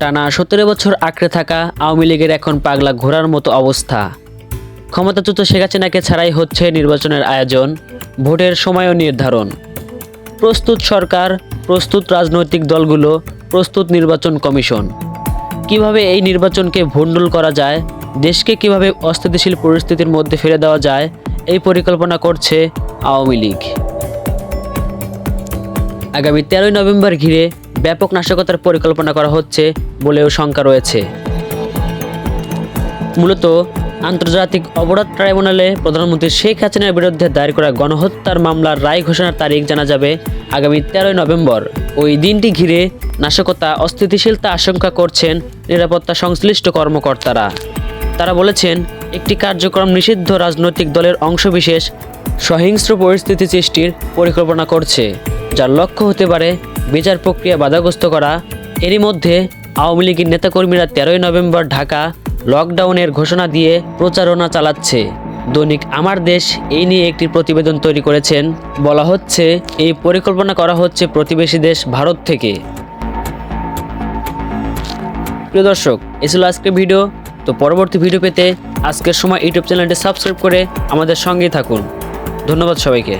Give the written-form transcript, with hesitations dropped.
টানা 17 বছর আঁকড়ে থাকা আওয়ামী লীগের এখন পাগলা ঘোড়ার মতো অবস্থা। ক্ষমতাচ্যুত শেখ হাসিনাকে ছাড়াই হচ্ছে নির্বাচনের আয়োজন, ভোটের সময়ও নির্ধারণ। প্রস্তুত সরকার, প্রস্তুত রাজনৈতিক দলগুলো, প্রস্তুত নির্বাচন কমিশন। কিভাবে এই নির্বাচনকে ভণ্ডুল করা যায়, দেশকে কিভাবে অস্থিতিশীল পরিস্থিতির মধ্যে ফেলে দেওয়া যায়, এই পরিকল্পনা করছে আওয়ামী লীগ। আগামী 13ই নভেম্বর ঘিরে ব্যাপক নাশকতার পরিকল্পনা করা হচ্ছে বলেও শঙ্কা রয়েছে। মূলত আন্তর্জাতিক অপরাধ ট্রাইব্যুনালে প্রধানমন্ত্রী শেখ হাসিনার বিরুদ্ধে দায়ের করা গণহত্যার মামলার রায় ঘোষণার তারিখ জানা যাবে আগামী 13ই নভেম্বর। ওই দিনটি ঘিরে নাশকতা, অস্থিতিশীলতা আশঙ্কা করছেন নিরাপত্তা সংশ্লিষ্ট কর্মকর্তারা। তারা বলেছেন, একটি কার্যক্রম নিষিদ্ধ রাজনৈতিক দলের অংশবিশেষ সহিংস্র পরিস্থিতি সৃষ্টির পরিকল্পনা করছে, যার লক্ষ্য হতে পারে বিচার প্রক্রিয়া বাধাগ্রস্ত করা। এরই মধ্যে আওয়ামী লীগের নেতাকর্মীরা 13ই নভেম্বর ঢাকা লকডাউনের ঘোষণা দিয়ে প্রচারণা চালাচ্ছে। দৈনিক আমার দেশ এই নিয়ে একটি প্রতিবেদন তৈরি করেছেন। বলা হচ্ছে, এই পরিকল্পনা করা হচ্ছে প্রতিবেশী দেশ ভারত থেকে। প্রিয় দর্শক, এই ছিল আজকের ভিডিও। তো পরবর্তী ভিডিও পেতে আজকের সময় ইউটিউব চ্যানেলটি সাবস্ক্রাইব করে আমাদের সঙ্গেই থাকুন। ধন্যবাদ সবাইকে।